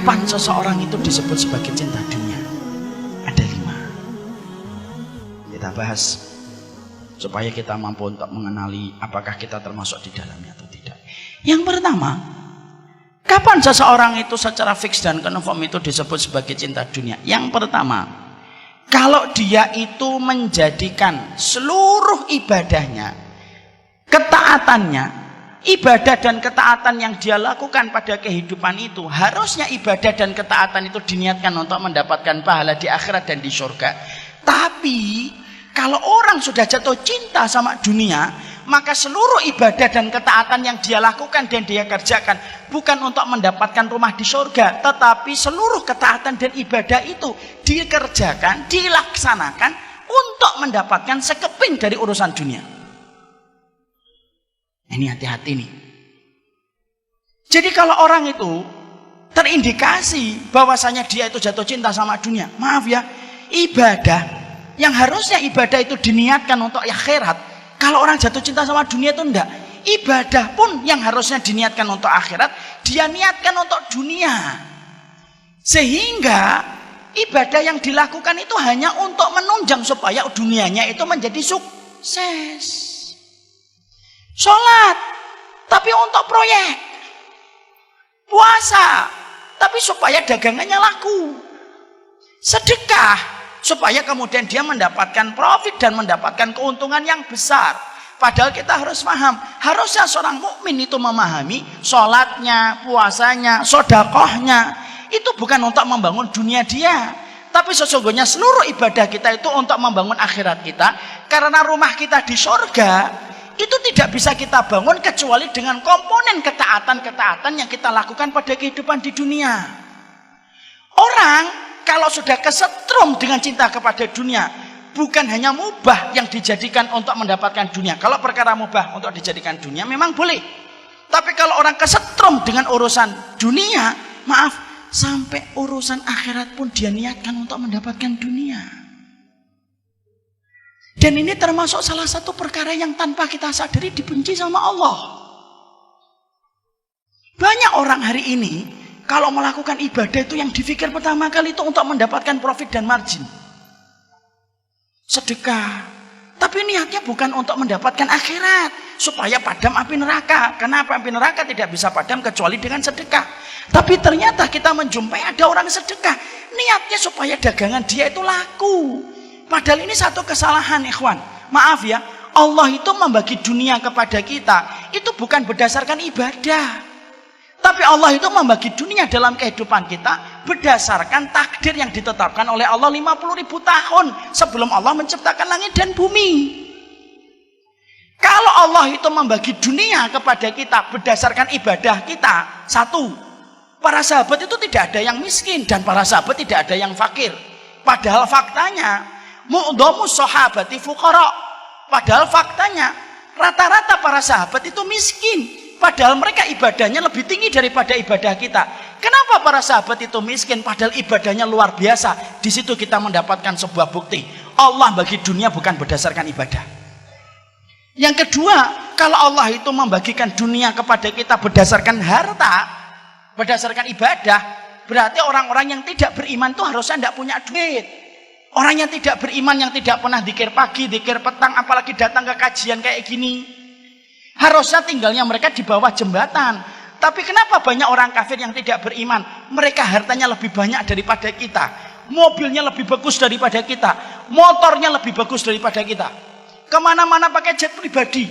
Kapan seseorang itu disebut sebagai cinta dunia? Ada 5. Kita bahas supaya kita mampu untuk mengenali apakah kita termasuk di dalamnya atau tidak. Yang pertama, kapan seseorang itu secara fix dan confirm itu disebut sebagai cinta dunia? Yang pertama, kalau dia itu menjadikan seluruh ibadahnya, ketaatannya, ibadah dan ketaatan yang dia lakukan pada kehidupan itu, harusnya ibadah dan ketaatan itu diniatkan untuk mendapatkan pahala di akhirat dan di surga. Tapi kalau orang sudah jatuh cinta sama dunia, maka seluruh ibadah dan ketaatan yang dia lakukan dan dia kerjakan bukan untuk mendapatkan rumah di surga, tetapi seluruh ketaatan dan ibadah itu dikerjakan, dilaksanakan untuk mendapatkan sekeping dari urusan dunia. Ini hati-hati nih. Jadi kalau orang itu terindikasi bahwasanya dia itu jatuh cinta sama dunia, maaf ya, ibadah yang harusnya ibadah itu diniatkan untuk akhirat, kalau orang jatuh cinta sama dunia itu enggak. Ibadah pun yang harusnya diniatkan untuk akhirat, dia niatkan untuk dunia. Sehingga ibadah yang dilakukan itu hanya untuk menunjang supaya dunianya itu menjadi sukses. Sholat, tapi untuk proyek. Puasa, tapi supaya dagangannya laku. Sedekah, supaya kemudian dia mendapatkan profit dan mendapatkan keuntungan yang besar. Padahal kita harus paham, harusnya seorang mukmin itu memahami sholatnya, puasanya, sedekahnya itu bukan untuk membangun dunia dia, tapi sesungguhnya seluruh ibadah kita itu untuk membangun akhirat kita. Karena rumah kita di surga itu tidak bisa kita bangun kecuali dengan komponen ketaatan-ketaatan yang kita lakukan pada kehidupan di dunia. Orang kalau sudah kesetrum dengan cinta kepada dunia, bukan hanya mubah yang dijadikan untuk mendapatkan dunia. Kalau perkara mubah untuk dijadikan dunia memang boleh. Tapi kalau orang kesetrum dengan urusan dunia, maaf, sampai urusan akhirat pun dia niatkan untuk mendapatkan dunia. Dan ini termasuk salah satu perkara yang tanpa kita sadari dibenci sama Allah. Banyak orang hari ini kalau melakukan ibadah itu yang dipikir pertama kali itu untuk mendapatkan profit dan margin. Sedekah, tapi niatnya bukan untuk mendapatkan akhirat, supaya padam api neraka. Kenapa api neraka tidak bisa padam kecuali dengan sedekah? Tapi ternyata kita menjumpai ada orang sedekah, niatnya supaya dagangan dia itu laku. Padahal ini satu kesalahan, ikhwan. Maaf ya, Allah itu membagi dunia kepada kita itu bukan berdasarkan ibadah, tapi Allah itu membagi dunia dalam kehidupan kita berdasarkan takdir yang ditetapkan oleh Allah 50.000 tahun sebelum Allah menciptakan langit dan bumi. Kalau Allah itu membagi dunia kepada kita berdasarkan ibadah kita, satu, para sahabat itu tidak ada yang miskin dan para sahabat tidak ada yang fakir. Padahal faktanya mu'dhamus sahabati fuqara. Padahal faktanya rata-rata para sahabat itu miskin, padahal mereka ibadahnya lebih tinggi daripada ibadah kita. Kenapa para sahabat itu miskin padahal ibadahnya luar biasa? Di situ kita mendapatkan sebuah bukti, Allah bagi dunia bukan berdasarkan ibadah. Yang kedua, kalau Allah itu membagikan dunia kepada kita berdasarkan harta, berdasarkan ibadah, berarti orang-orang yang tidak beriman itu harusnya tidak punya duit. Orang yang tidak beriman, yang tidak pernah dzikir pagi, dzikir petang, apalagi datang ke kajian kayak gini, harusnya tinggalnya mereka di bawah jembatan. Tapi kenapa banyak orang kafir yang tidak beriman? Mereka hartanya lebih banyak daripada kita, mobilnya lebih bagus daripada kita, motornya lebih bagus daripada kita, kemana-mana pakai jet pribadi,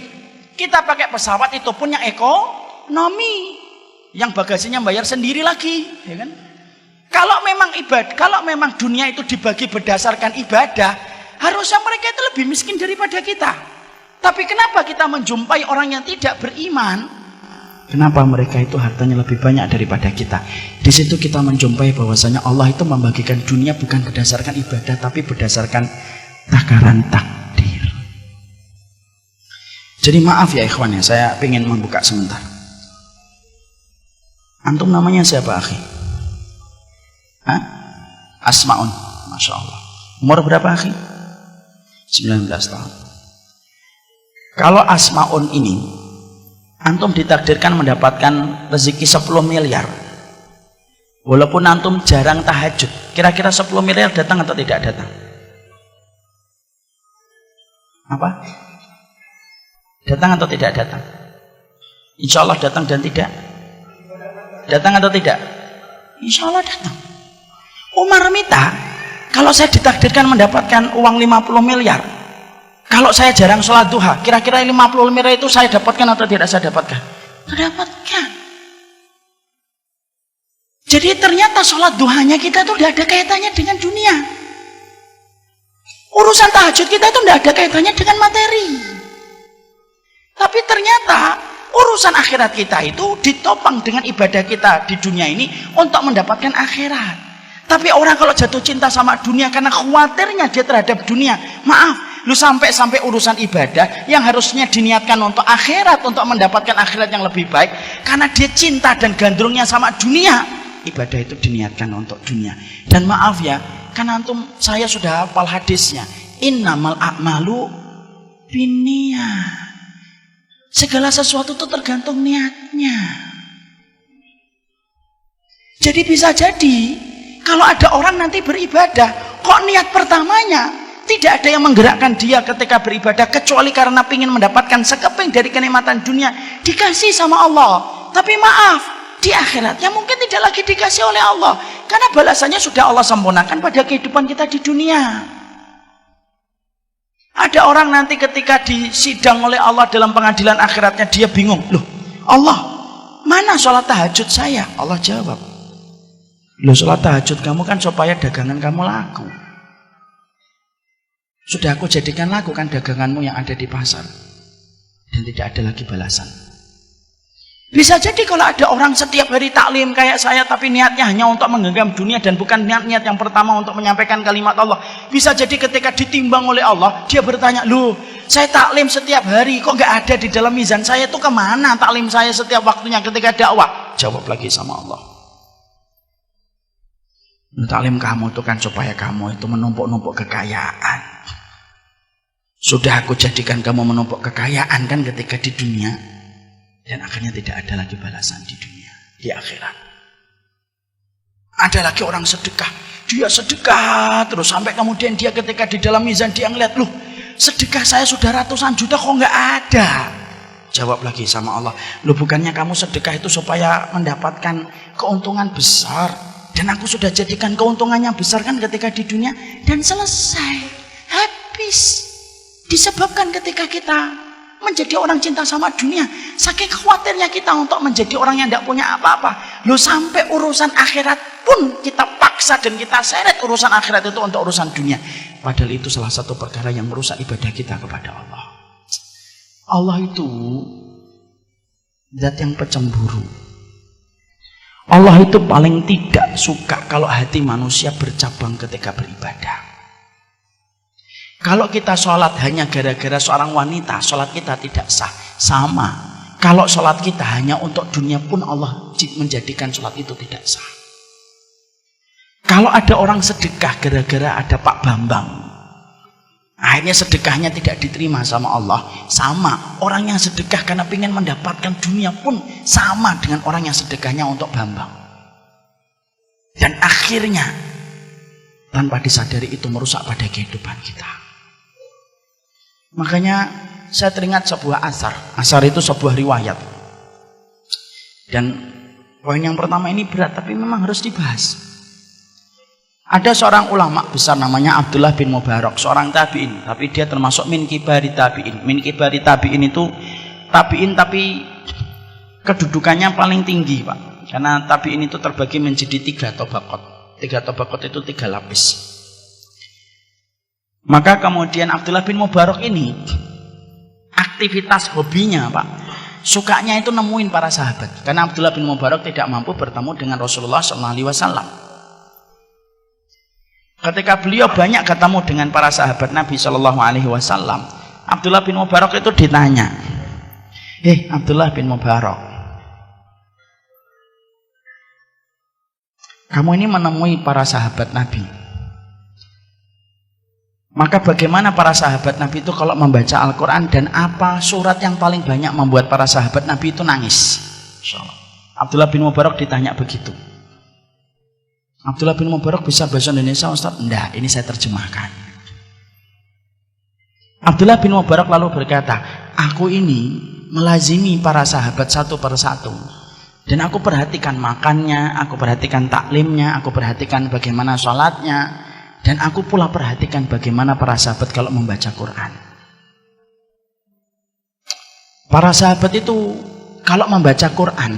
kita pakai pesawat itu pun yang ekonomi, yang bagasinya bayar sendiri lagi, ya kan? Kalau memang ibadah, kalau memang dunia itu dibagi berdasarkan ibadah, harusnya mereka itu lebih miskin daripada kita. Tapi kenapa kita menjumpai orang yang tidak beriman? Kenapa mereka itu hartanya lebih banyak daripada kita? Di situ kita menjumpai bahwasanya Allah itu membagikan dunia bukan berdasarkan ibadah, tapi berdasarkan takaran takdir. Jadi maaf ya ikhwan ya, saya ingin membuka sebentar. Antum namanya siapa, akhi? Asmaun, Masya Allah. Umur berapa, akhi? 19 tahun. Kalau Asmaun ini antum ditakdirkan mendapatkan rezeki 10 miliar, Walaupun antum jarang tahajud, kira-kira 10 miliar datang atau tidak datang? Apa? Datang atau tidak datang? Insya Allah datang dan tidak? Datang atau tidak? Insya Allah datang. Umar minta, kalau saya ditakdirkan mendapatkan uang 50 miliar, kalau saya jarang sholat duha, kira-kira 50 miliar itu saya dapatkan atau tidak saya dapatkan? Dapatkan. Jadi ternyata sholat duhanya kita itu tidak ada kaitannya dengan dunia. Urusan tahajud kita itu tidak ada kaitannya dengan materi. Tapi ternyata urusan akhirat kita itu ditopang dengan ibadah kita di dunia ini untuk mendapatkan akhirat. Tapi orang kalau jatuh cinta sama dunia karena khawatirnya dia terhadap dunia, maaf, lu sampai urusan ibadah yang harusnya diniatkan untuk akhirat, untuk mendapatkan akhirat yang lebih baik, karena dia cinta dan gandrungnya sama dunia, ibadah itu diniatkan untuk dunia. Dan maaf ya, kan antum, saya sudah hafal hadisnya, innamal a'malu binniyah. Segala sesuatu itu tergantung niatnya. Jadi bisa jadi kalau ada orang nanti beribadah, kok niat pertamanya tidak ada yang menggerakkan dia ketika beribadah kecuali karena ingin mendapatkan sekeping dari kenikmatan dunia, dikasih sama Allah. Tapi maaf, di akhiratnya mungkin tidak lagi dikasih oleh Allah, karena balasannya sudah Allah sempurnakan pada kehidupan kita di dunia. Ada orang nanti ketika disidang oleh Allah dalam pengadilan akhiratnya, dia bingung, loh Allah, mana sholat tahajud saya? Allah jawab, loh sholat tahajud kamu kan supaya dagangan kamu laku. Sudah aku jadikan laku kan daganganmu yang ada di pasar. Dan tidak ada lagi balasan. Bisa jadi kalau ada orang setiap hari taklim kayak saya, tapi niatnya hanya untuk menggenggam dunia dan bukan niat yang pertama untuk menyampaikan kalimat Allah. Bisa jadi ketika ditimbang oleh Allah, dia bertanya, loh saya taklim setiap hari, kok nggak ada di dalam mizan saya, itu kemana taklim saya setiap waktunya ketika dakwah? Jawab lagi sama Allah, taklim kamu itu kan supaya kamu itu menumpuk-numpuk kekayaan. Sudah aku jadikan kamu menumpuk kekayaan kan ketika di dunia, dan akhirnya tidak ada lagi balasan di dunia, di akhirat. Ada lagi orang sedekah, dia sedekah terus sampai kemudian dia ketika di dalam mizan dia ngeliat, loh sedekah saya sudah ratusan juta kok nggak ada. Jawab lagi sama Allah, loh bukannya kamu sedekah itu supaya mendapatkan keuntungan besar, dan aku sudah jadikan keuntungannya besar kan ketika di dunia, dan selesai, habis. Disebabkan ketika kita menjadi orang cinta sama dunia, saking khawatirnya kita untuk menjadi orang yang tidak punya apa-apa, loh sampai urusan akhirat pun kita paksa dan kita seret urusan akhirat itu untuk urusan dunia. Padahal itu salah satu perkara yang merusak ibadah kita kepada Allah. Allah itu zat yang pecemburu. Allah itu paling tidak suka kalau hati manusia bercabang ketika beribadah. Kalau kita sholat hanya gara-gara seorang wanita, sholat kita tidak sah. Sama, kalau sholat kita hanya untuk dunia pun Allah menjadikan sholat itu tidak sah. Kalau ada orang sedekah gara-gara ada Pak Bambang, akhirnya sedekahnya tidak diterima sama Allah. Sama, orang yang sedekah karena ingin mendapatkan dunia pun sama dengan orang yang sedekahnya untuk Bambang. Dan akhirnya tanpa disadari itu merusak pada kehidupan kita. Makanya saya teringat sebuah asar. Asar itu sebuah riwayat. Dan poin yang pertama ini berat, tapi memang harus dibahas. Ada seorang ulama besar namanya Abdullah bin Mubarak, seorang tabi'in, tapi dia termasuk min kibari tabi'in. Min kibari tabi'in itu tabi'in tapi kedudukannya paling tinggi, Pak. Karena tabi'in itu terbagi menjadi 3 tabaqat. 3 tabaqat itu 3 lapis. Maka kemudian Abdullah bin Mubarak ini aktivitas hobinya, Pak, sukanya itu nemuin para sahabat. Karena Abdullah bin Mubarak tidak mampu bertemu dengan Rasulullah SAW. Ketika beliau banyak ketemu dengan para sahabat Nabi SAW, Abdullah bin Mubarak itu ditanya, Abdullah bin Mubarak, kamu ini menemui para sahabat Nabi, maka bagaimana para sahabat Nabi itu kalau membaca Al-Quran, dan apa surat yang paling banyak membuat para sahabat Nabi itu nangis? Abdullah bin Mubarak ditanya begitu. Abdullah bin Mubarak bisa bahasa Indonesia, Ustaz? Enggak, ini saya terjemahkan. Abdullah bin Mubarak lalu berkata, aku ini melazimi para sahabat satu persatu. Dan aku perhatikan makannya, aku perhatikan taklimnya, aku perhatikan bagaimana sholatnya. Dan aku pula perhatikan bagaimana para sahabat kalau membaca Quran. Para sahabat itu kalau membaca Quran,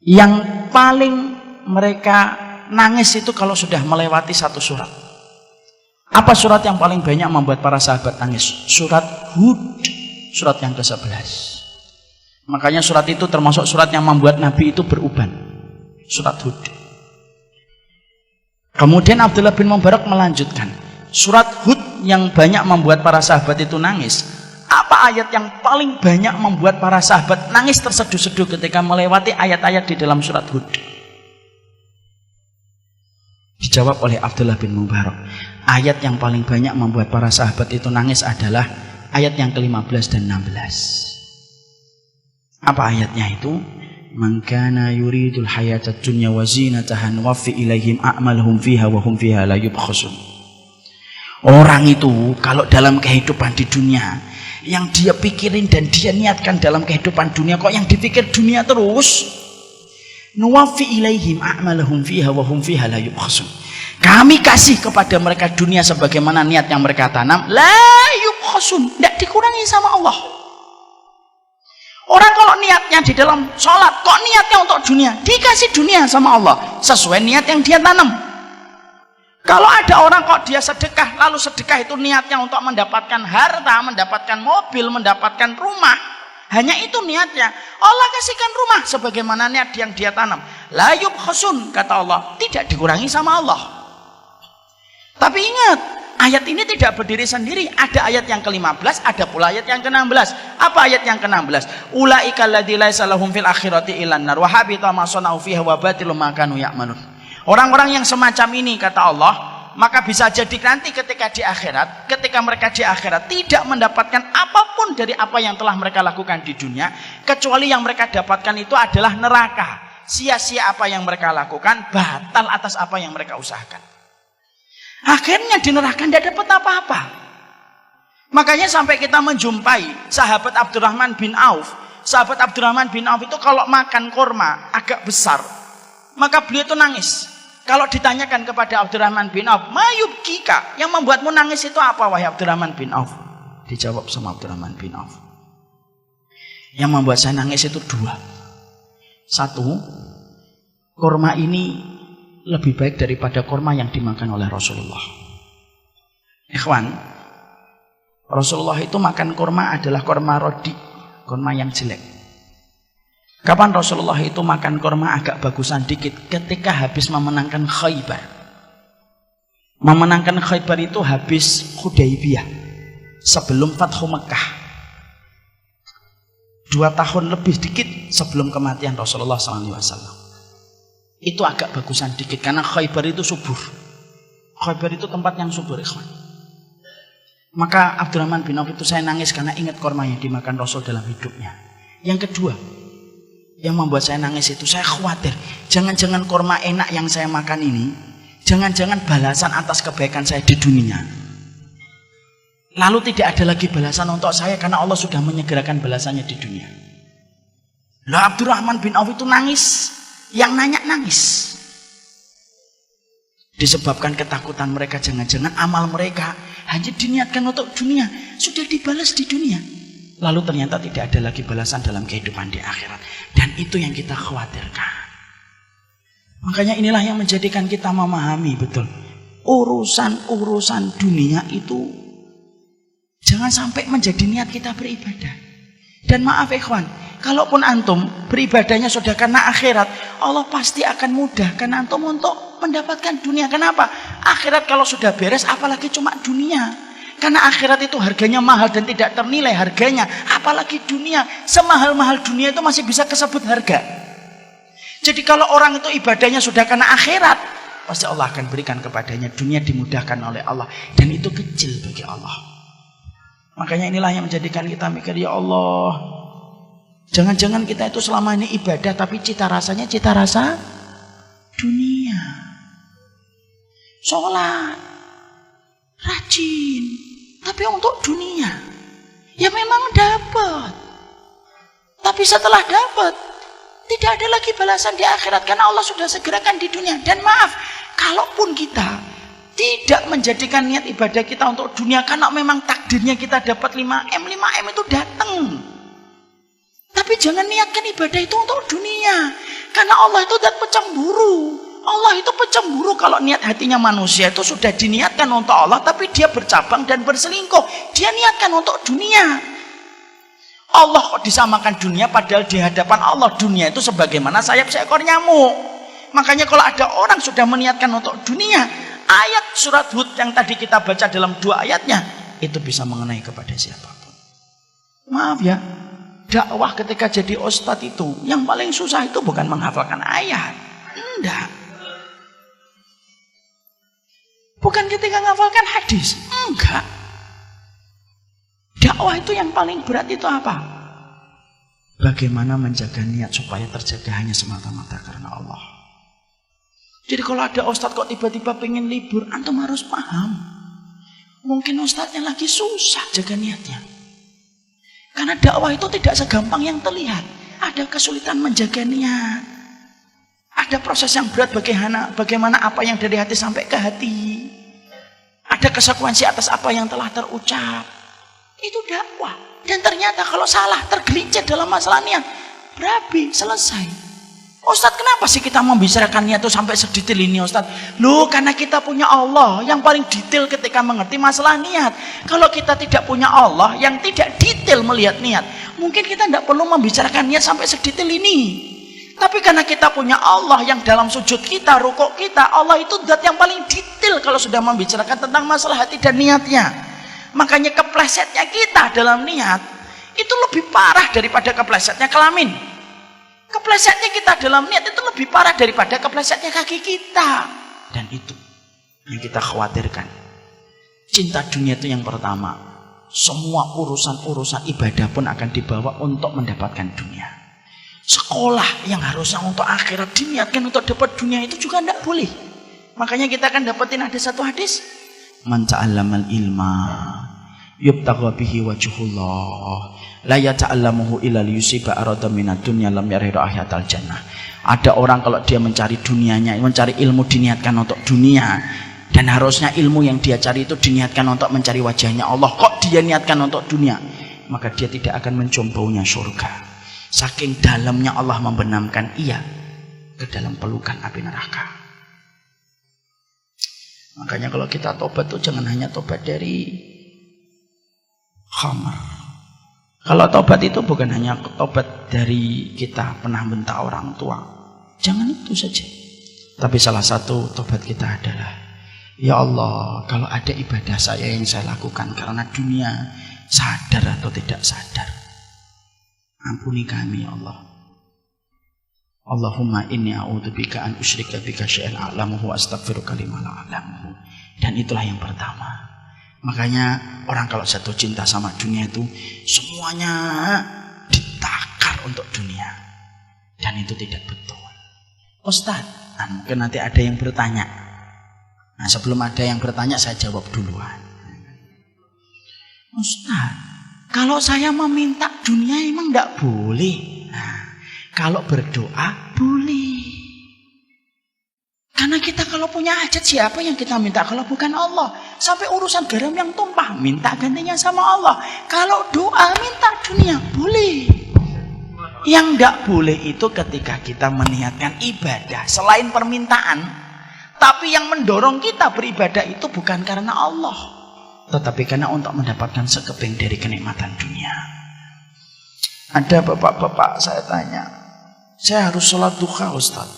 yang paling mereka nangis itu kalau sudah melewati satu surat. Apa surat yang paling banyak membuat para sahabat nangis? Surat Hud, surat yang ke-11. Makanya surat itu termasuk surat yang membuat Nabi itu beruban. Surat Hud. Kemudian Abdullah bin Mubarak melanjutkan, surat Hud yang banyak membuat para sahabat itu nangis. Apa ayat yang paling banyak membuat para sahabat nangis terseduh-seduh ketika melewati ayat-ayat di dalam surat Hud? Dijawab oleh Abdullah bin Mubarak, ayat yang paling banyak membuat para sahabat itu nangis adalah ayat yang ke-15 dan 16. Apa ayatnya itu? Man kana yuridul hayatad dunya wa zinataha nuwaffi ilaihim a'malahum fiha wa hum fiha la yubkhasun. Orang itu kalau dalam kehidupan di dunia, yang dia pikirin dan dia niatkan dalam kehidupan dunia, kok yang dipikir dunia terus, nuwaffi ilaihim a'malahum fiha wa hum fiha la yubkhasun. Kami kasih kepada mereka dunia sebagaimana niat yang mereka tanam, la yubkhasun, tidak dikurangi sama Allah. Orang kalau niatnya di dalam sholat, kok niatnya untuk dunia, dikasih dunia sama Allah sesuai niat yang dia tanam. Kalau ada orang kok dia sedekah, lalu sedekah itu niatnya untuk mendapatkan harta, mendapatkan mobil, mendapatkan rumah, hanya itu niatnya, Allah kasihkan rumah sebagaimana niat yang dia tanam. La yubkhasun, kata Allah, tidak dikurangi sama Allah. Tapi ingat, ayat ini tidak berdiri sendiri. Ada ayat yang ke-15, ada pula ayat yang ke-16. Apa ayat yang ke-16? Ulaika alladzi laisa lahum fil akhirati illan nar wa habita ma sana'u fiha wa batilum ma kanu ya'malun. Orang-orang yang semacam ini, kata Allah, maka bisa jadi nanti ketika di akhirat, ketika mereka di akhirat tidak mendapatkan apapun dari apa yang telah mereka lakukan di dunia, kecuali yang mereka dapatkan itu adalah neraka. Sia-sia apa yang mereka lakukan, batal atas apa yang mereka usahakan. Akhirnya di neraka tidak dapat apa-apa. Makanya sampai kita menjumpai sahabat Abdurrahman bin Auf. Sahabat Abdurrahman bin Auf itu kalau makan kurma agak besar, maka beliau itu nangis. Kalau ditanyakan kepada Abdurrahman bin Auf, mayubkika, yang membuatmu nangis itu apa wahai Abdurrahman bin Auf? Dijawab sama Abdurrahman bin Auf, yang membuat saya nangis itu dua. Satu, kurma ini lebih baik daripada kurma yang dimakan oleh Rasulullah. Ikhwan, Rasulullah itu makan kurma adalah kurma rodi, kurma yang jelek. Kapan Rasulullah itu makan kurma agak bagusan dikit? Ketika habis memenangkan Khaybar. Memenangkan Khaybar itu habis Hudaybiyah, sebelum Fathu Mekah. 2 tahun lebih dikit sebelum kematian Rasulullah SAW. Itu agak bagusan dikit karena Khaybar itu subur. Khaybar itu tempat yang subur, ikhwan. Maka Abdurrahman bin Auf itu saya nangis karena ingat kurma yang dimakan Rasul dalam hidupnya. Yang kedua, yang membuat saya nangis itu saya khawatir, jangan-jangan kurma enak yang saya makan ini, jangan-jangan balasan atas kebaikan saya di dunia, lalu tidak ada lagi balasan untuk saya karena Allah sudah menyegerakan balasannya di dunia. Lah Abdurrahman bin Auf itu nangis. Yang nanya nangis disebabkan ketakutan mereka, jangan-jangan amal mereka hanya diniatkan untuk dunia, sudah dibalas di dunia, lalu ternyata tidak ada lagi balasan dalam kehidupan di akhirat. Dan itu yang kita khawatirkan. Makanya inilah yang menjadikan kita memahami betul, urusan-urusan dunia itu jangan sampai menjadi niat kita beribadah. Dan maaf ikhwan, kalaupun antum beribadahnya sudah karena akhirat, Allah pasti akan mudahkan antum untuk mendapatkan dunia. Kenapa? Akhirat kalau sudah beres, apalagi cuma dunia. Karena akhirat itu harganya mahal dan tidak ternilai harganya. Apalagi dunia, semahal-mahal dunia itu masih bisa kesebut harga. Jadi kalau orang itu ibadahnya sudah karena akhirat, pasti Allah akan berikan kepadanya dunia, dimudahkan oleh Allah. Dan itu kecil bagi Allah. Makanya inilah yang menjadikan kita mikir, ya Allah, jangan-jangan kita itu selama ini ibadah tapi cita rasanya cita rasa dunia. Sholat, rajin, tapi untuk dunia. Ya memang dapat. Tapi setelah dapat, tidak ada lagi balasan di akhirat karena Allah sudah segerakan di dunia. Dan maaf, kalaupun kita tidak menjadikan niat ibadah kita untuk dunia karena memang takdirnya kita dapat 5M itu datang. Tapi jangan niatkan ibadah itu untuk dunia. Karena Allah itu zat pecemburu. Allah itu pecemburu kalau niat hatinya manusia itu sudah diniatkan untuk Allah, tapi dia bercabang dan berselingkuh. Dia niatkan untuk dunia. Allah kok disamakan dunia, padahal di hadapan Allah dunia itu sebagaimana sayap seekor nyamuk. Makanya kalau ada orang sudah meniatkan untuk dunia, ayat surat Hud yang tadi kita baca dalam 2 ayatnya, itu bisa mengenai kepada siapapun. Maaf ya, dakwah ketika jadi ustadz itu, yang paling susah itu bukan menghafalkan ayat. Enggak. Bukan ketika menghafalkan hadis. Enggak. Dakwah itu yang paling berat itu apa? Bagaimana menjaga niat supaya terjaga hanya semata-mata karena Allah. Jadi kalau ada ustadz kok tiba-tiba pengen libur, antum harus paham. Mungkin ustadznya lagi susah jaga niatnya. Karena dakwah itu tidak segampang yang terlihat. Ada kesulitan menjaga niat. Ada proses yang berat bagaimana apa yang dari hati sampai ke hati. Ada konsekuensi atas apa yang telah terucap. Itu dakwah. Dan ternyata kalau salah, tergelincir dalam masalah niat, berabi, selesai. Ustadz, kenapa sih kita membicarakan niat itu sampai sedetail ini, Ustadz? Loh, karena kita punya Allah yang paling detail ketika mengerti masalah niat. Kalau kita tidak punya Allah yang tidak detail melihat niat, mungkin kita tidak perlu membicarakan niat sampai sedetail ini. Tapi karena kita punya Allah yang dalam sujud kita, rukuk kita, Allah itu zat yang paling detail kalau sudah membicarakan tentang masalah hati dan niatnya. Makanya keplesetnya kita dalam niat itu lebih parah daripada keplesetnya kelamin. Keplesetnya kita dalam niat itu lebih parah daripada keplesetnya kaki kita. Dan itu yang kita khawatirkan. Cinta dunia itu yang pertama. Semua urusan-urusan ibadah pun akan dibawa untuk mendapatkan dunia. Sekolah yang harusnya untuk akhirat diniatkan untuk dapat dunia itu juga tidak boleh. Makanya kita akan dapetin ada satu hadis. Man ta'allamal ilma yubtagha bihi wajhullah la yata'allamuhu illa liyusiba arada minad dunya lam yarida ahyatal jannah. Ada orang kalau dia mencari dunianya, mencari ilmu diniatkan untuk dunia, dan harusnya ilmu yang dia cari itu diniatkan untuk mencari wajahnya Allah. Kok dia niatkan untuk dunia? Maka dia tidak akan mencium baunya surga. Saking dalamnya Allah membenamkan ia ke dalam pelukan api neraka. Makanya kalau kita tobat tuh jangan hanya tobat dari khamar. Kalau tobat itu bukan hanya tobat dari kita pernah bentak orang tua. Jangan itu saja. Tapi salah satu tobat kita adalah, ya Allah, kalau ada ibadah saya yang saya lakukan karena dunia, sadar atau tidak sadar, ampuni kami ya Allah. Allahumma inni a'udzubika an usyrika bika syai'an a'lamuhu wa astaghfiruka lima la a'lamuhu. Dan itulah yang pertama. Makanya orang kalau jatuh cinta sama dunia itu semuanya ditakar untuk dunia. Dan itu tidak betul. Ustadz, mungkin nanti ada yang bertanya. Nah, sebelum ada yang bertanya saya jawab duluan. Ustadz, kalau saya meminta dunia emang tidak boleh? Nah, kalau berdoa boleh. Karena kita kalau punya hajat siapa yang kita minta kalau bukan Allah? Sampai urusan garam yang tumpah minta gantinya sama Allah. Kalau doa minta dunia boleh. Yang tidak boleh itu ketika kita meniatkan ibadah selain permintaan, tapi yang mendorong kita beribadah itu bukan karena Allah, tetapi karena untuk mendapatkan sekeping dari kenikmatan dunia. Ada bapak-bapak saya tanya, saya harus sholat duha Ustaz.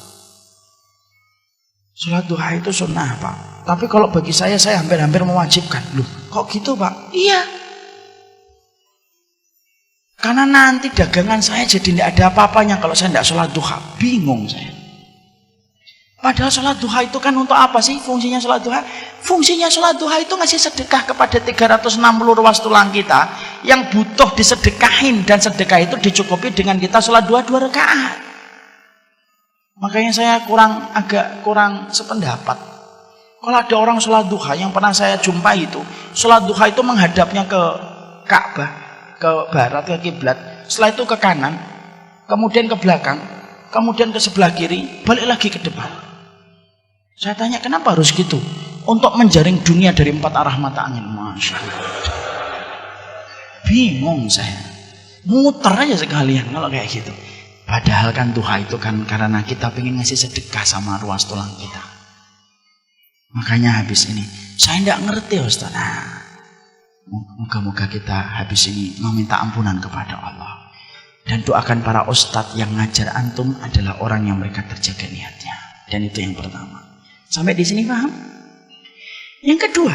Sholat duha itu sunnah Pak, tapi kalau bagi saya hampir-hampir mewajibkan. Loh, kok gitu Pak? Iya, karena nanti dagangan saya jadi tidak ada apa-apanya kalau saya tidak sholat duha. Bingung saya. Padahal sholat duha itu kan untuk apa sih fungsinya sholat duha? Fungsinya sholat duha itu ngasih sedekah kepada 360 ruas tulang kita yang butuh disedekahin, dan sedekah itu dicukupi dengan kita sholat 2 rakaat. Makanya saya agak kurang sependapat. Kalau ada orang sholat duha yang pernah saya jumpai itu, sholat duha itu menghadapnya ke Ka'bah, ke barat, ke kiblat, setelah itu ke kanan, kemudian ke belakang, kemudian ke sebelah kiri, balik lagi ke depan. Saya tanya kenapa harus gitu? Untuk menjaring dunia dari 4 arah mata angin. Masya Allah. Bingung saya. Muter aja sekalian kalau kayak gitu. Padahal kan duha itu kan karena kita pengen ngasih sedekah sama ruas tulang kita. Makanya habis ini saya tidak ngerti Ustaz. Moga-moga kita habis ini meminta ampunan kepada Allah. Dan doakan para ustadz yang ngajar antum adalah orang yang mereka terjaga niatnya. Dan itu yang pertama. Sampai di sini paham? Yang kedua,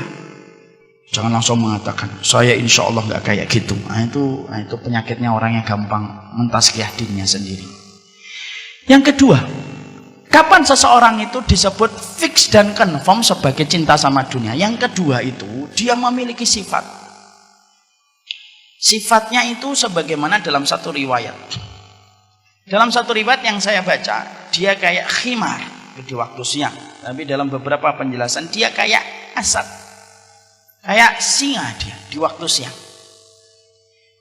jangan langsung mengatakan saya insya Allah nggak kayak gitu. Itu penyakitnya orang yang gampang mentazkiyah dirinya sendiri. Yang kedua, kapan seseorang itu disebut fix dan confirm sebagai cinta sama dunia? Yang kedua itu dia memiliki sifat. Sifatnya itu sebagaimana dalam satu riwayat. Dalam satu riwayat yang saya baca, dia kayak khimar di waktu siang. Tapi dalam beberapa penjelasan dia kayak asad. Kayak singa dia di waktu siang.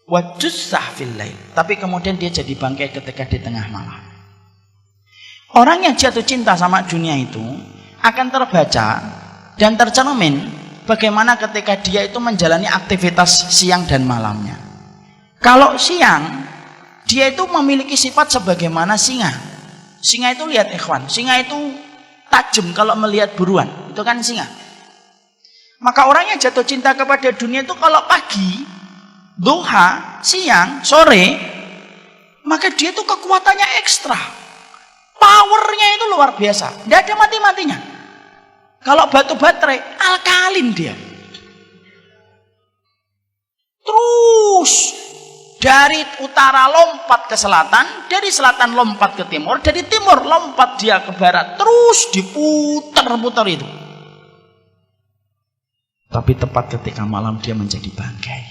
Wa jussah fil lail. Tapi kemudian dia jadi bangkai ketika di tengah malam. Orang yang jatuh cinta sama dunia itu akan terbaca dan tercermin bagaimana ketika dia itu menjalani aktivitas siang dan malamnya. Kalau siang, dia itu memiliki sifat sebagaimana singa. Singa itu lihat ikhwan, singa itu tajam kalau melihat buruan. Itu kan singa. Maka orang yang jatuh cinta kepada dunia itu kalau pagi, duha, siang, sore, maka dia itu kekuatannya ekstra. Powernya itu luar biasa, tidak ada mati-matinya. Kalau batu baterai, alkalin dia. Terus dari utara lompat ke selatan, dari selatan lompat ke timur, dari timur lompat dia ke barat, terus diputar-putar itu. Tapi tepat ketika malam dia menjadi bangkai.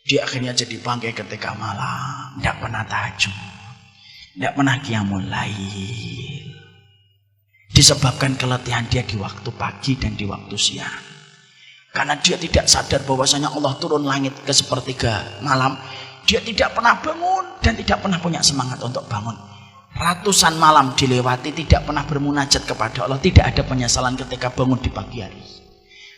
Dia akhirnya jadi bangkai ketika malam, tidak pernah tahajud. Tidak pernah qiyamul lail. Disebabkan keletihan dia di waktu pagi dan di waktu siang. Karena dia tidak sadar bahwasanya Allah turun langit ke sepertiga malam. Dia tidak pernah bangun dan tidak pernah punya semangat untuk bangun. Ratusan malam dilewati tidak pernah bermunajat kepada Allah. Tidak ada penyesalan ketika bangun di pagi hari.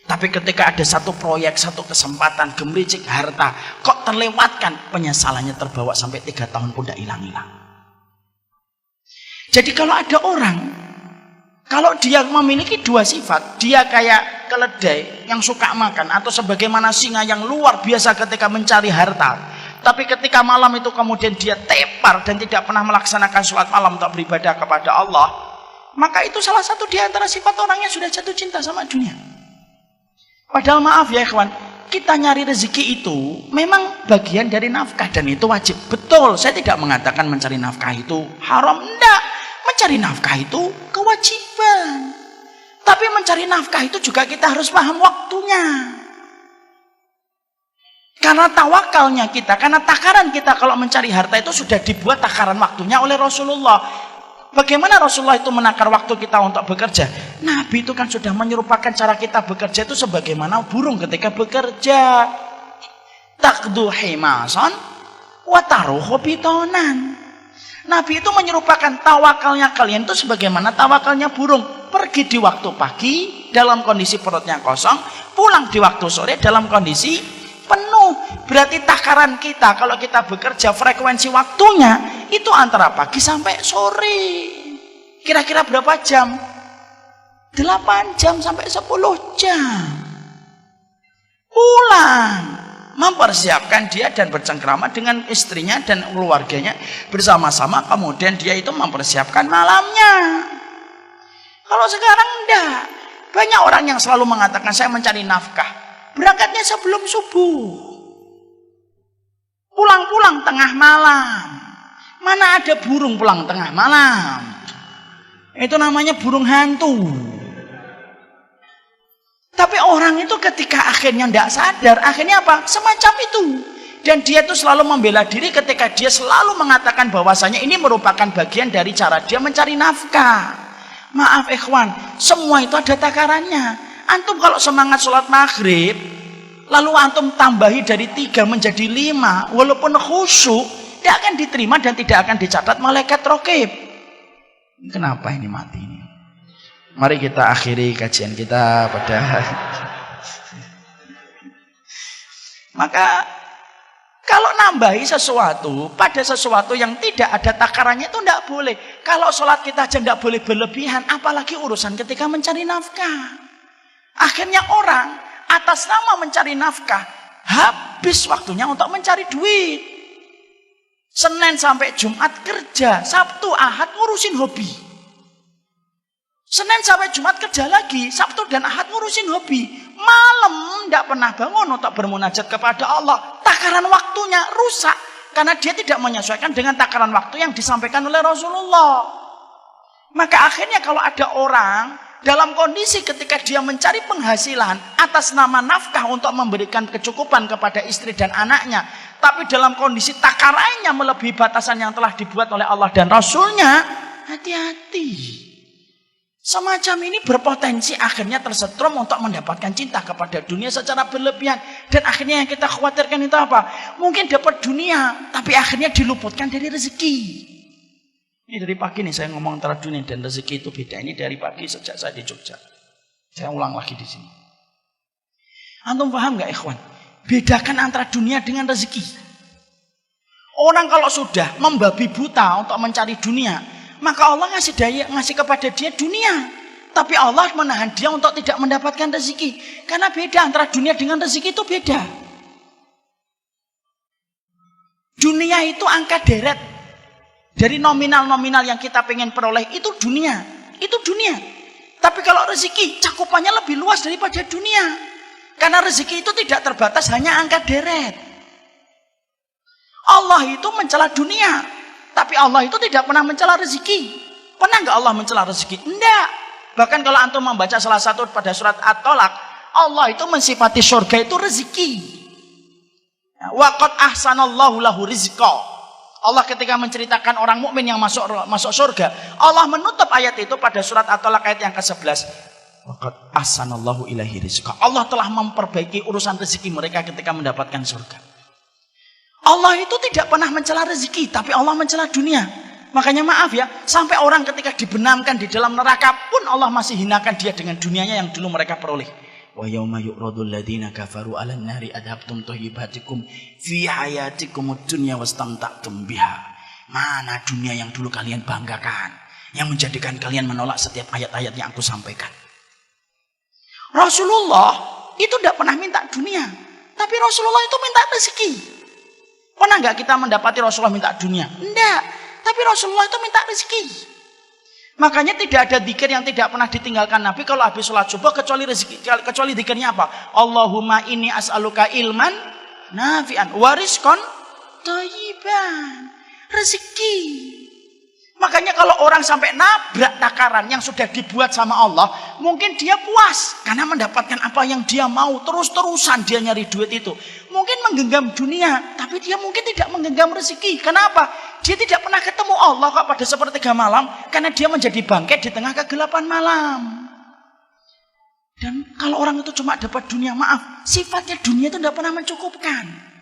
Tapi ketika ada satu proyek, satu kesempatan, gemericik harta, kok terlewatkan, penyesalannya terbawa sampai 3 tahun pun tidak hilang-hilang. Jadi kalau ada orang, kalau dia memiliki 2 sifat, dia kayak keledai yang suka makan, atau sebagaimana singa yang luar biasa ketika mencari harta, tapi ketika malam itu kemudian dia tepar dan tidak pernah melaksanakan sholat malam untuk beribadah kepada Allah, maka itu salah satu di antara sifat orang yang sudah jatuh cinta sama dunia. Padahal maaf ya ikhwan, kita nyari rezeki itu memang bagian dari nafkah dan itu wajib. Betul, saya tidak mengatakan mencari nafkah itu haram, enggak. Mencari nafkah itu kewajiban. Tapi mencari nafkah itu juga kita harus paham waktunya. Karena tawakalnya kita, karena takaran kita kalau mencari harta itu sudah dibuat takaran waktunya oleh Rasulullah. Bagaimana Rasulullah itu menakar waktu kita untuk bekerja? Nabi itu kan sudah menyerupakan cara kita bekerja itu sebagaimana burung ketika bekerja. Taqdu himasan wa taruhu bitonan. Nabi itu menyerupakan tawakalnya kalian itu sebagaimana tawakalnya burung. Pergi di waktu pagi dalam kondisi perutnya kosong, pulang di waktu sore dalam kondisi penuh. Berarti takaran kita kalau kita bekerja frekuensi waktunya itu antara pagi sampai sore. Kira-kira berapa jam? 8 jam sampai 10 jam. Pulang. Mempersiapkan dia dan bercengkrama dengan istrinya dan keluarganya bersama-sama, kemudian dia itu mempersiapkan malamnya. Kalau sekarang enggak, banyak orang yang selalu mengatakan saya mencari nafkah, berangkatnya sebelum subuh, pulang-pulang tengah malam. Mana ada burung pulang tengah malam? Itu namanya burung hantu. Tapi orang itu ketika akhirnya tidak sadar, akhirnya apa? Semacam itu. Dan dia itu selalu membela diri ketika dia selalu mengatakan bahwasanya ini merupakan bagian dari cara dia mencari nafkah. Maaf ikhwan, semua itu ada takarannya. Antum kalau semangat sholat maghrib, lalu antum tambahi dari 3 menjadi 5, walaupun khusyuk, tidak akan diterima dan tidak akan dicatat malaikat raqib. Kenapa ini mati ini? Mari kita akhiri kajian kita pada maka kalau nambahi sesuatu pada sesuatu yang tidak ada takarannya itu tidak boleh. Kalau sholat kita aja tidak boleh berlebihan, apalagi urusan ketika mencari nafkah. Akhirnya orang atas nama mencari nafkah habis waktunya untuk mencari duit. Senin sampai Jumat kerja, Sabtu Ahad ngurusin hobi. Senin sampai Jumat kerja lagi, Sabtu dan Ahad ngurusin hobi. Malam tidak pernah bangun untuk bermunajat kepada Allah. Takaran waktunya rusak karena dia tidak menyesuaikan dengan takaran waktu yang disampaikan oleh Rasulullah. Maka akhirnya kalau ada orang dalam kondisi ketika dia mencari penghasilan atas nama nafkah untuk memberikan kecukupan kepada istri dan anaknya, tapi dalam kondisi takarannya melebihi batasan yang telah dibuat oleh Allah dan Rasulnya, hati-hati. Semacam ini berpotensi akhirnya tersetrum untuk mendapatkan cinta kepada dunia secara berlebihan. Dan akhirnya yang kita khawatirkan itu apa? Mungkin dapat dunia, tapi akhirnya diluputkan dari rezeki. Ini dari pagi nih saya ngomong antara dunia dan rezeki itu beda. Ini dari pagi sejak saya di Jogja. Saya ulang lagi di sini. Antum paham gak ikhwan? Bedakan antara dunia dengan rezeki. Orang kalau sudah membabi buta untuk mencari dunia, maka Allah ngasih kepada dia dunia. Tapi Allah menahan dia untuk tidak mendapatkan rezeki. Karena beda antara dunia dengan rezeki itu beda. Dunia itu angka deret. Dari nominal-nominal yang kita pengen peroleh itu dunia. Itu dunia. Tapi kalau rezeki cakupannya lebih luas daripada dunia. Karena rezeki itu tidak terbatas hanya angka deret. Allah itu mencela dunia. Tapi Allah itu tidak pernah mencela rezeki. Pernah nggak Allah mencela rezeki? Enggak. Bahkan kalau antum membaca salah satu pada surat At-Tolak, Allah itu mensifati surga itu rezeki. Wa qad ahsanallahu lahu rizqa. Allah ketika menceritakan orang mukmin yang masuk surga, Allah menutup ayat itu pada surat At-Tolak ayat yang ke-11. Wa qad ahsanallahu ilaihi rizqa. Allah telah memperbaiki urusan rezeki mereka ketika mendapatkan surga. Allah itu tidak pernah mencela rezeki, tapi Allah mencela dunia. Makanya maaf ya, sampai orang ketika dibenamkan di dalam neraka pun Allah masih hinakan dia dengan dunianya yang dulu mereka peroleh. Wa yauma yu'radul ladzina kafaru 'alan nari adhabtum thayyibatikum fi hayatikumud dunya wastamta'tum biha. Mana dunia yang dulu kalian banggakan, yang menjadikan kalian menolak setiap ayat-ayat yang aku sampaikan. Rasulullah itu tidak pernah minta dunia, tapi Rasulullah itu minta rezeki. Pernah nggak kita mendapati Rasulullah minta dunia? Enggak. Tapi Rasulullah itu minta rezeki. Makanya tidak ada dzikir yang tidak pernah ditinggalkan Nabi kalau habis sholat subuh kecuali rezeki. Kecuali dzikirnya apa? Allahumma inni as'aluka ilman nafi'an wa rizqan thayyiban. Rezeki. Makanya kalau orang sampai nabrak takaran yang sudah dibuat sama Allah, mungkin dia puas karena mendapatkan apa yang dia mau. Terus-terusan dia nyari duit itu. Mungkin menggenggam dunia, tapi dia mungkin tidak menggenggam rezeki. Kenapa? Dia tidak pernah ketemu Allah kok pada sepertiga malam, karena dia menjadi bangkai di tengah kegelapan malam. Dan kalau orang itu cuma dapat dunia, maaf, sifatnya dunia itu tidak pernah mencukupkan.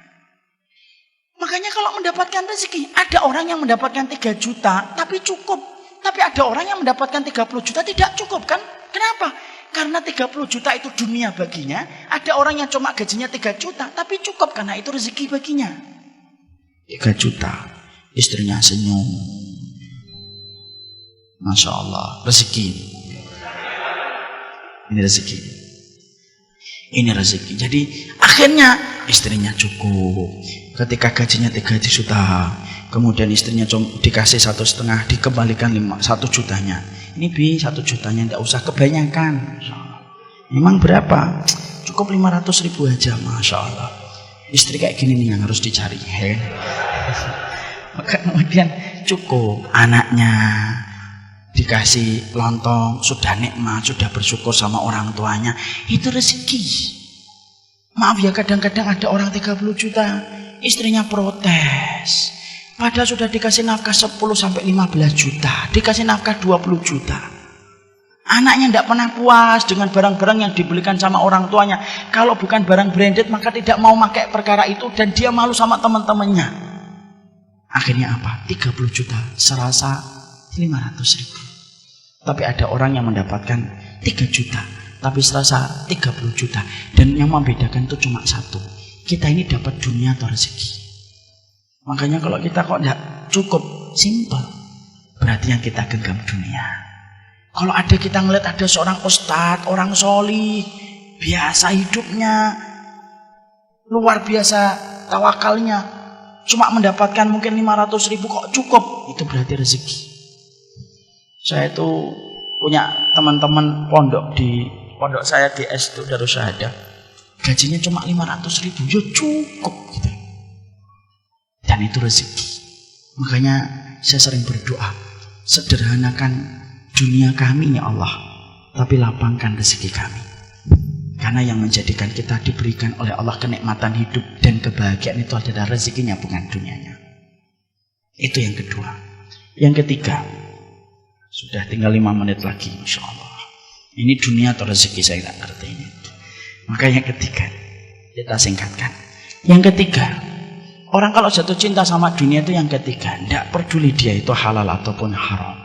Makanya kalau mendapatkan rezeki, ada orang yang mendapatkan 3 juta tapi cukup. Tapi ada orang yang mendapatkan 30 juta tidak cukup kan? Kenapa? Karena 30 juta itu dunia baginya. Ada orang yang cuma gajinya 3 juta tapi cukup karena itu rezeki baginya. 3 juta, istrinya senyum. Masya Allah, rezeki. Ini rezeki. Ini rezeki. Jadi akhirnya istrinya cukup. Ketika gajinya 3 juta, kemudian istrinya dikasih 1,5, dikembalikan 1 jutanya. Ini 1 jutanya tidak usah kebanyakan. Memang berapa? Cukup 500.000 aja, Masya Allah. Istri kayak gini nih yang harus dicari. Maka kemudian cukup anaknya dikasih lontong, sudah nikmat, sudah bersyukur sama orang tuanya. Itu rezeki. Maaf ya, kadang-kadang ada orang 30 juta istrinya protes. Padahal sudah dikasih nafkah 10 sampai 15 juta, dikasih nafkah 20 juta. Anaknya tidak pernah puas dengan barang-barang yang dibelikan sama orang tuanya. Kalau bukan barang branded maka tidak mau pakai perkara itu, dan dia malu sama teman-temannya. Akhirnya apa? 30 juta serasa 500 ribu. Tapi ada orang yang mendapatkan 3 juta tapi serasa 30 juta. Dan yang membedakan itu cuma satu, kita ini dapat dunia atau rezeki. Makanya kalau kita kok tidak cukup, simple, berarti yang kita genggam dunia. Kalau ada kita ngeliat ada seorang ustadz, orang solih, biasa hidupnya, luar biasa tawakalnya, cuma mendapatkan mungkin 500 ribu kok cukup, itu berarti rezeki. Saya itu punya teman-teman pondok di pondok saya di S itu Darus Syahadah, gajinya cuma 500 ribu, ya cukup gitu. Dan itu rezeki. Makanya saya sering berdoa, sederhanakan dunia kami ya Allah, tapi lapangkan rezeki kami. Karena yang menjadikan kita diberikan oleh Allah kenikmatan hidup dan kebahagiaan itu adalah rezekinya, bukan dunianya. Itu yang kedua. Yang ketiga, sudah tinggal 5 menit lagi, Masya Allah. Ini dunia atau rezeki, saya tidak ngerti ini. Maka yang ketiga, kita singkatkan. Yang ketiga, orang kalau jatuh cinta sama dunia itu yang ketiga, tidak peduli dia itu halal ataupun haram.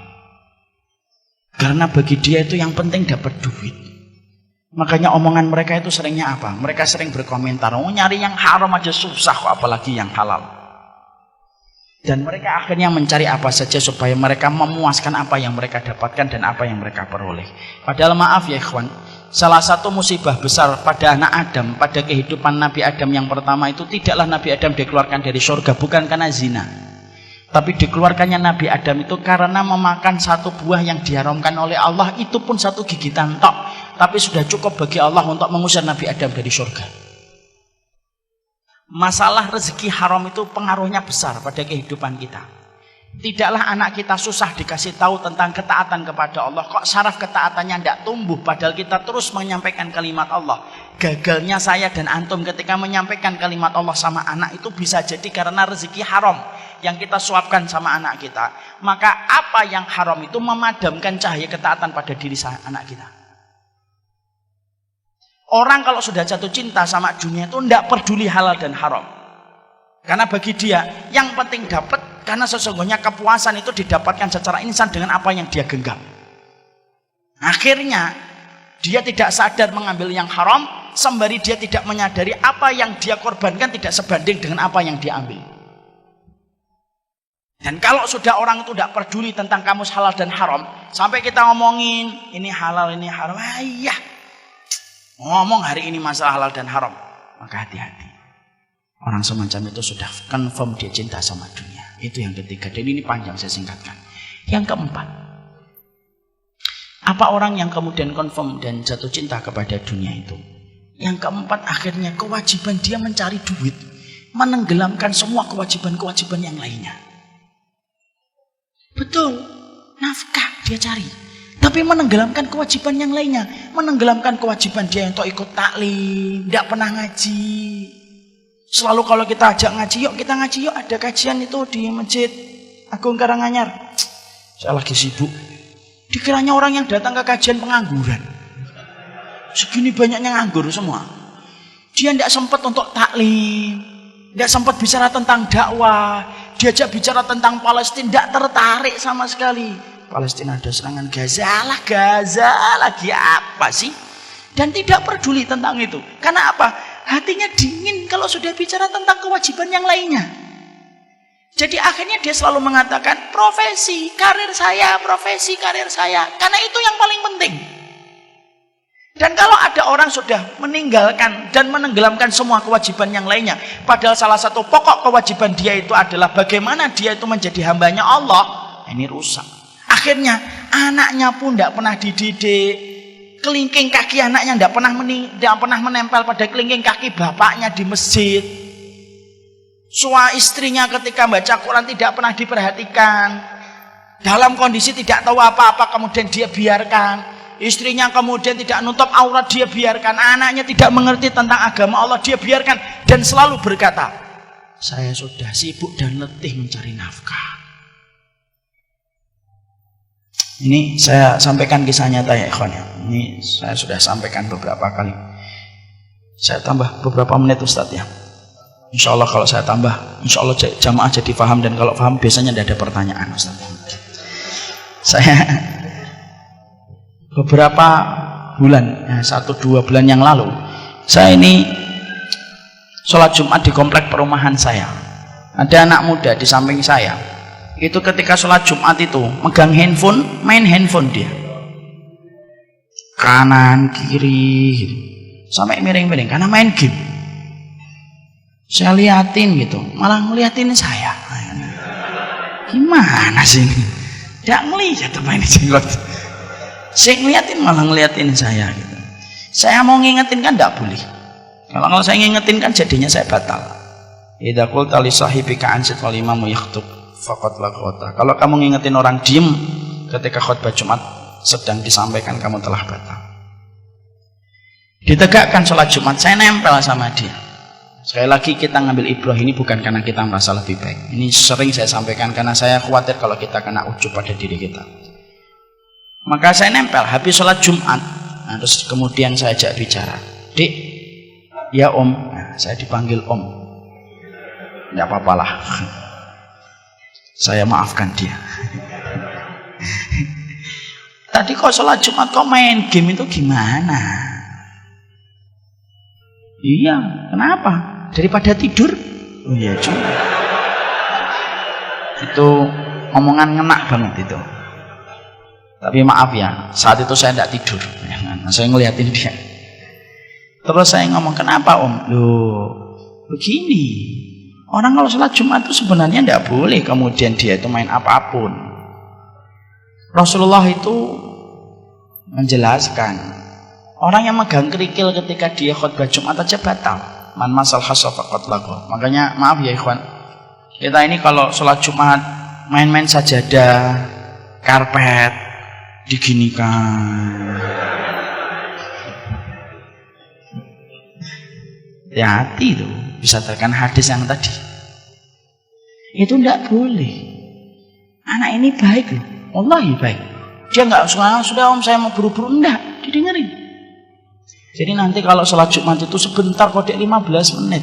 Karena bagi dia itu yang penting dapat duit. Makanya omongan mereka itu seringnya apa? Mereka sering berkomentar, oh nyari yang haram aja susah kok, apalagi yang halal. Dan mereka akhirnya mencari apa saja supaya mereka memuaskan apa yang mereka dapatkan dan apa yang mereka peroleh. Padahal maaf ya ikhwan, salah satu musibah besar pada anak Adam, pada kehidupan Nabi Adam yang pertama itu, tidaklah Nabi Adam dikeluarkan dari surga bukan karena zina, tapi dikeluarkannya Nabi Adam itu karena memakan satu buah yang diharamkan oleh Allah. Itu pun satu gigitan tok, tapi sudah cukup bagi Allah untuk mengusir Nabi Adam dari surga. Masalah rezeki haram itu pengaruhnya besar pada kehidupan kita. Tidaklah anak kita susah dikasih tahu tentang ketaatan kepada Allah, kok saraf ketaatannya tidak tumbuh, padahal kita terus menyampaikan kalimat Allah. Gagalnya saya dan antum ketika menyampaikan kalimat Allah sama anak itu bisa jadi karena rezeki haram yang kita suapkan sama anak kita. Maka apa yang haram itu memadamkan cahaya ketaatan pada diri anak kita. Orang kalau sudah jatuh cinta sama dunia itu tidak peduli halal dan haram. Karena bagi dia yang penting dapat, karena sesungguhnya kepuasan itu didapatkan secara instan dengan apa yang dia genggam. Akhirnya dia tidak sadar mengambil yang haram, sembari dia tidak menyadari apa yang dia korbankan tidak sebanding dengan apa yang dia ambil. Dan kalau sudah orang itu tidak peduli tentang kamus halal dan haram, sampai kita ngomongin ini halal ini haram, ayah ngomong hari ini masalah halal dan haram, maka hati-hati. Orang semacam itu sudah confirm dia cinta sama dunia. Itu yang ketiga, dan ini panjang saya singkatkan. Yang keempat, apa orang yang kemudian confirm dan jatuh cinta kepada dunia itu? Yang keempat, akhirnya kewajiban dia mencari duit menenggelamkan semua kewajiban-kewajiban yang lainnya. Betul, nafkah dia cari, tapi menenggelamkan kewajiban yang lainnya. Menenggelamkan kewajiban dia untuk ikut taklim, tidak pernah ngaji. Selalu kalau kita ajak ngaji, yuk kita ngaji yuk, ada kajian itu di Masjid Agung Karanganyar. Saya lagi sibuk. Dikiranya orang yang datang ke kajian pengangguran. Segini banyaknya nganggur semua. Dia tidak sempat untuk taklim, tidak sempat bicara tentang dakwah. Diajak bicara tentang Palestina, tidak tertarik sama sekali. Palestina ada serangan Gaza lagi apa sih? Dan tidak peduli tentang itu. Karena apa? Hatinya dingin kalau sudah bicara tentang kewajiban yang lainnya. Jadi akhirnya dia selalu mengatakan profesi karir saya. Karena itu yang paling penting. Dan kalau ada orang sudah meninggalkan dan menenggelamkan semua kewajiban yang lainnya, padahal salah satu pokok kewajiban dia itu adalah bagaimana dia itu menjadi hambanya Allah, ini rusak. Akhirnya anaknya pun tidak pernah dididik, kelingking kaki anaknya tidak pernah menempel pada kelingking kaki bapaknya di masjid. Suami istrinya ketika baca Quran tidak pernah diperhatikan, dalam kondisi tidak tahu apa-apa kemudian dia biarkan. Istrinya kemudian tidak nutup aurat, dia biarkan. Anaknya tidak mengerti tentang agama Allah, dia biarkan. Dan selalu berkata, saya sudah sibuk dan letih mencari nafkah. Ini saya sampaikan kisah nyata ya ikhwan ya. Ini saya sudah sampaikan beberapa kali. Saya tambah beberapa menit Ustadz ya. Insya Allah kalau saya tambah, insya Allah jamaah jadi paham, dan kalau paham biasanya tidak ada pertanyaan Ustadz. Saya beberapa bulan, 1-2 bulan yang lalu, saya ini sholat Jumat di komplek perumahan saya. Ada anak muda di samping saya. Itu ketika sholat Jumat itu megang handphone, main handphone dia, kanan kiri gitu, sampai miring-miring karena main game. Saya liatin gitu, malah ngeliatin saya. Gimana sih ini? Tidak ngeliat main jenggot. Saya ngeliatin malah ngeliatin saya gitu. Saya mau ngingetin kan tidak boleh. Kalau saya ngingetin kan jadinya saya batal. Idza qulta li sahibika ansit wal imamu yakhthub faqad laghawta. Kalau kamu ngingetin orang diem ketika khutbah Jumat sedang disampaikan, kamu telah batal. Ditegakkan sholat Jumat, saya nempel sama dia. Sekali lagi kita ngambil ibrah ini bukan karena kita merasa lebih baik. Ini sering saya sampaikan karena saya khawatir kalau kita kena ujub pada diri kita. Maka saya nempel habis sholat Jumat. Nah, terus kemudian saya ajak bicara, "Dik, ya Om." Nah, saya dipanggil Om. Enggak apa-apalah. Saya maafkan dia. Tadi kok sholat Jumat kok main game, itu gimana? Iya, kenapa? Daripada tidur? Oh iya juga. Itu omongan ngenak banget itu. Tapi maaf ya, saat itu saya tidak tidur. Saya ngeliatin dia. Terus saya ngomong, "Kenapa Om?" Loh, begini. Orang kalau sholat Jumat itu sebenarnya tidak boleh kemudian dia itu main apapun. Rasulullah itu menjelaskan, orang yang megang kerikil ketika dia khutbah Jumat aja batal. Man masal hasa faqad laghaw. Makanya maaf ya ikhwan, kita ini kalau sholat Jumat main-main sajadah, karpet diginikan. Hati-hati tuh, bisa terkena hadis yang tadi. Itu tidak boleh. Anak ini baik loh, wallahi baik. Dia nggak sudah Om saya mau buru-buru, enggak, didengerin. Jadi nanti kalau sholat Jumat itu sebentar, kode 15 menit.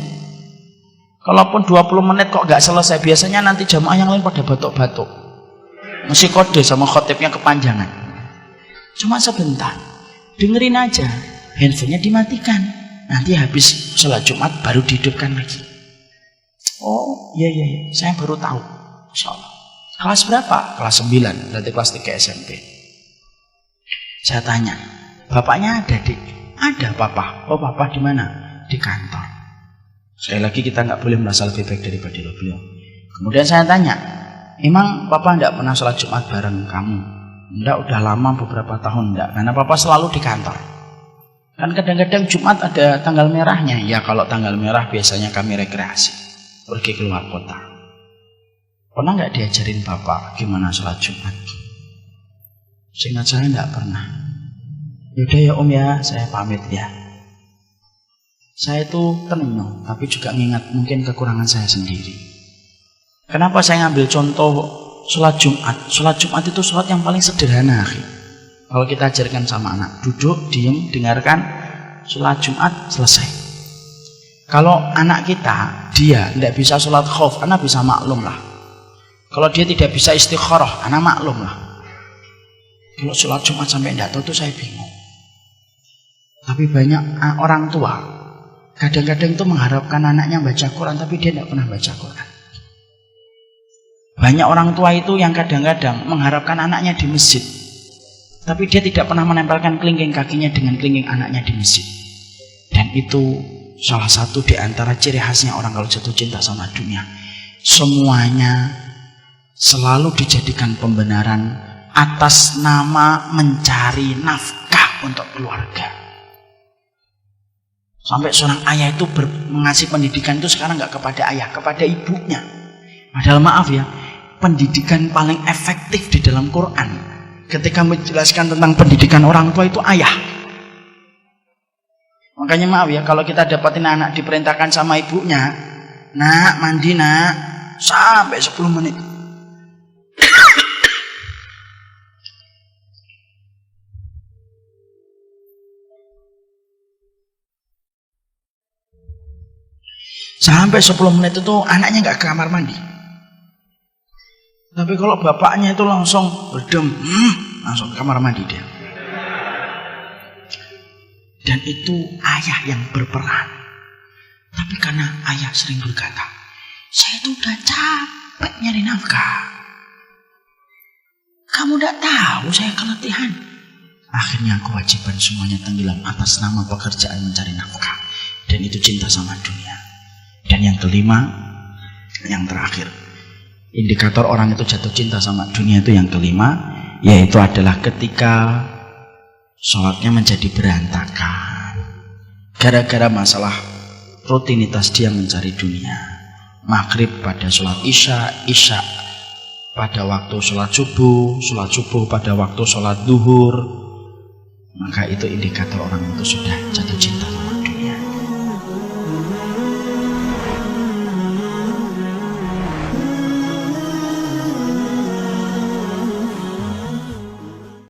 Kalaupun 20 menit kok nggak selesai, biasanya nanti jamaah yang lain pada batuk-batuk. Masih kode sama khotibnya kepanjangan. Cuma sebentar, dengerin aja, handphonenya dimatikan. Nanti habis sholat Jumat baru dihidupkan lagi. Oh iya, saya baru tahu. Insya Allah. Kelas berapa? Kelas 9, berarti kelas 3 SMP. Saya tanya, bapaknya ada Dik? Ada papa. Oh papa di mana? Di kantor. Sekali lagi kita nggak boleh merasa lebih baik daripada beliau. Kemudian saya tanya, emang papa enggak pernah sholat Jumat bareng kamu? Enggak, udah lama beberapa tahun enggak, karena papa selalu di kantor. Kan kadang-kadang Jumat ada tanggal merahnya. Ya kalau tanggal merah biasanya kami rekreasi, pergi keluar kota. Pernah nggak diajarin bapak gimana sholat Jumat? Seingat saya nggak pernah. Yaudah ya Om ya, saya pamit ya. Saya itu tenang, tapi juga mengingat mungkin kekurangan saya sendiri. Kenapa saya ngambil contoh sholat Jumat? Sholat Jumat itu sholat yang paling sederhana. Kalau kita ajarkan sama anak, duduk, diem, dengarkan, sholat Jumat, selesai. Kalau anak kita, dia tidak bisa sholat khauf, anak bisa maklum lah. Kalau dia tidak bisa istikharah, anak maklum lah. Kalau sholat Jumat sampai tidak tahu itu saya bingung. Tapi banyak orang tua, kadang-kadang itu mengharapkan anaknya baca Quran, tapi dia tidak pernah baca Quran. Banyak orang tua itu yang kadang-kadang mengharapkan anaknya di masjid, tapi dia tidak pernah menempelkan kelingking kakinya dengan kelingking anaknya di masjid. Dan itu salah satu di antara ciri khasnya orang kalau jatuh cinta sama dunia. Semuanya selalu dijadikan pembenaran atas nama mencari nafkah untuk keluarga. Sampai seorang ayah itu mengasih pendidikan itu sekarang nggak kepada ayah, kepada ibunya. Padahal maaf ya, pendidikan paling efektif di dalam Quran ketika menjelaskan tentang pendidikan orang tua itu ayah. Makanya maaf ya, kalau kita dapatin anak diperintahkan sama ibunya, Nak, mandi nak. Sampai 10 menit. Sampai 10 menit itu anaknya nggak ke kamar mandi. Tapi kalau bapaknya itu langsung berdem, langsung ke kamar mandi dia. Dan itu ayah yang berperan. Tapi karena ayah sering berkata, saya itu udah capek nyari nafkah. Kamu udah tahu saya keletihan. Akhirnya kewajiban semuanya tenggelam atas nama pekerjaan mencari nafkah. Dan itu cinta sama dunia. Dan yang kelima, yang terakhir, indikator orang itu jatuh cinta sama dunia itu yang kelima, yaitu adalah ketika sholatnya menjadi berantakan gara-gara masalah rutinitas dia mencari dunia. Maghrib pada sholat isya, isya pada waktu sholat subuh pada waktu sholat duhur, maka itu indikator orang itu sudah jatuh cinta.